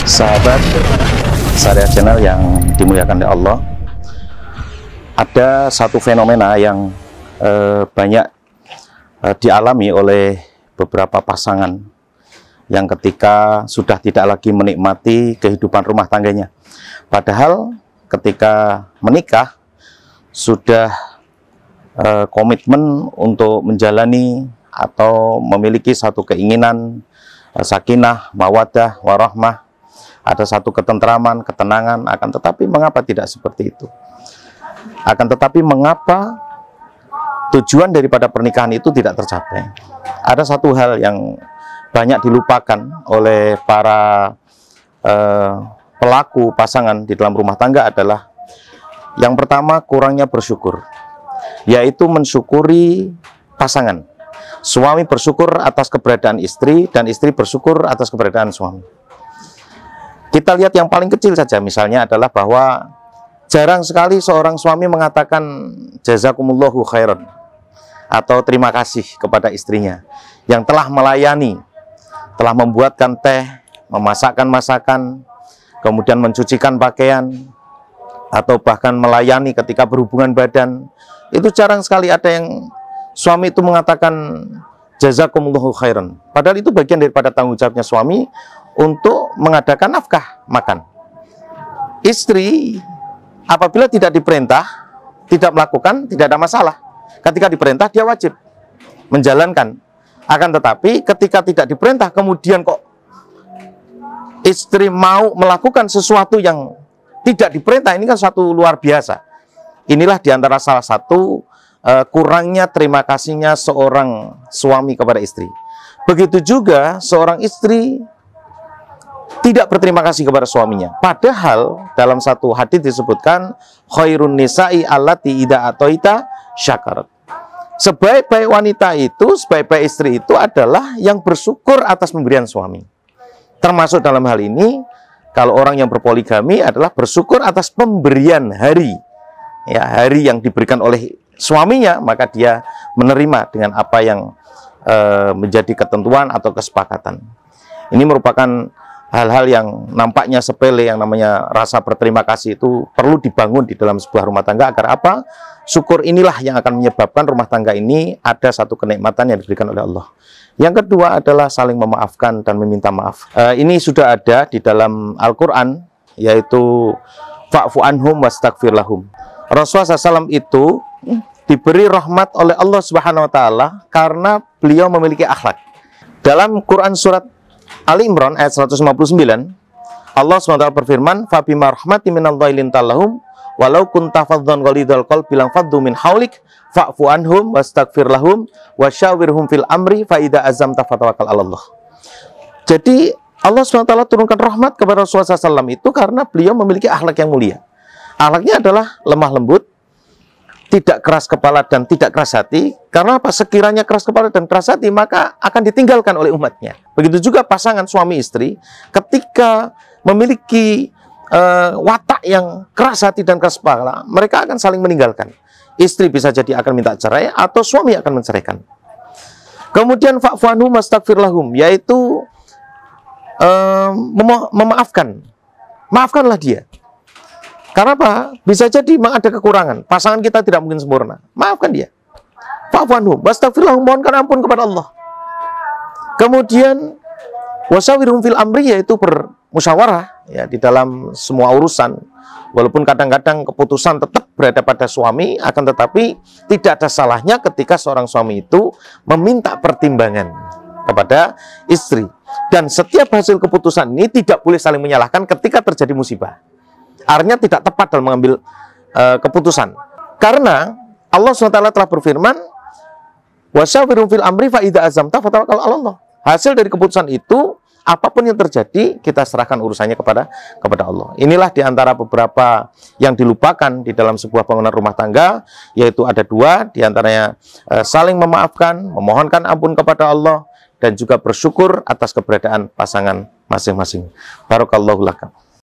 Sahabat Syariah Channel yang dimuliakan oleh Allah, ada satu fenomena yang banyak dialami oleh beberapa pasangan yang ketika sudah tidak lagi menikmati kehidupan rumah tangganya, padahal ketika menikah sudah komitmen untuk menjalani atau memiliki satu keinginan sakinah, mawaddah, warahmah, ada satu ketentraman, ketenangan. Akan tetapi mengapa tidak seperti itu? Akan tetapi mengapa tujuan daripada pernikahan itu tidak tercapai? Ada satu hal yang banyak dilupakan oleh para pelaku pasangan di dalam rumah tangga adalah yang pertama, kurangnya bersyukur, yaitu mensyukuri pasangan. Suami bersyukur atas keberadaan istri dan istri bersyukur atas keberadaan suami. Kita lihat yang paling kecil saja, misalnya adalah bahwa jarang sekali seorang suami mengatakan jazakumullahu khairan atau terima kasih kepada istrinya yang telah melayani, telah membuatkan teh, memasakkan masakan, kemudian mencucikan pakaian, atau bahkan melayani ketika berhubungan badan. Itu jarang sekali ada yang suami itu mengatakan jazakumullahu khairan, padahal itu bagian daripada tanggung jawabnya suami untuk mengadakan nafkah makan. Istri apabila tidak diperintah, tidak melakukan, tidak ada masalah. Ketika diperintah dia wajib menjalankan. Akan tetapi ketika tidak diperintah kemudian kok istri mau melakukan sesuatu yang tidak diperintah, ini kan suatu luar biasa. Inilah diantara salah satu kurangnya terima kasihnya seorang suami kepada istri. Begitu juga seorang istri tidak berterima kasih kepada suaminya. Padahal dalam satu hadis disebutkan khairun nisa'i allati idza ataita syakarat. Sebaik-baik wanita itu, sebaik-baik istri itu adalah yang bersyukur atas pemberian suami. Termasuk dalam hal ini, kalau orang yang berpoligami adalah bersyukur atas pemberian hari. Ya, hari yang diberikan oleh suaminya, maka dia menerima dengan apa yang menjadi ketentuan atau kesepakatan. Ini merupakan hal-hal yang nampaknya sepele, yang namanya rasa berterima kasih itu perlu dibangun di dalam sebuah rumah tangga agar apa? Syukur inilah yang akan menyebabkan rumah tangga ini ada satu kenikmatan yang diberikan oleh Allah. Yang kedua adalah saling memaafkan dan meminta maaf. Ini sudah ada di dalam Al-Quran, yaitu fa'fu anhum wastaghfir lahum. Rasulullah SAW itu diberi rahmat oleh Allah Subhanahu wa Ta'ala karena beliau memiliki akhlak. Dalam Quran surat Ali Imran ayat 159, Allah SWT berfirman, "Fabima rahmatin minallahi linta lahum walau kunta fadhdhan ghalidhal qalbi lang faddu min haulik fa'fu anhum wastaghfir lahum wasyawirhum fil amri fa idza azamta fatawakkal 'alallah." Jadi Allah SWT turunkan rahmat kepada Rasulullah SAW itu karena beliau memiliki akhlak yang mulia. Akhlaknya adalah lemah lembut, tidak keras kepala dan tidak keras hati. Karena apa? Sekiranya keras kepala dan keras hati, maka akan ditinggalkan oleh umatnya. Begitu juga pasangan suami istri, ketika memiliki watak yang keras hati dan keras kepala, mereka akan saling meninggalkan. Istri bisa jadi akan minta cerai atau suami akan menceraikan. Kemudian fa'fu anhum wastaghfir lahum, yaitu memaafkan. Maafkanlah dia. Karena apa? Bisa jadi memang ada kekurangan. Pasangan kita tidak mungkin sempurna. Maafkan dia. Fa'fu anhum wastaghfir lahum, mohonkan ampun kepada Allah. Kemudian wasyawirhum fil amri, yaitu bermusyawarah ya di dalam semua urusan. Walaupun kadang-kadang keputusan tetap berada pada suami, akan tetapi tidak ada salahnya ketika seorang suami itu meminta pertimbangan kepada istri. Dan setiap hasil keputusan ini tidak boleh saling menyalahkan ketika terjadi musibah. Artinya tidak tepat dalam mengambil keputusan. Karena Allah SWT telah berfirman, wasyawirhum fil amri fa idza azamta fatawakkal 'alallah. Hasil dari keputusan itu, apapun yang terjadi, kita serahkan urusannya kepada Allah. Inilah diantara beberapa yang dilupakan di dalam sebuah bangunan rumah tangga, yaitu ada dua, diantaranya saling memaafkan, memohonkan ampun kepada Allah, dan juga bersyukur atas keberadaan pasangan masing-masing. Barakallahu lakum.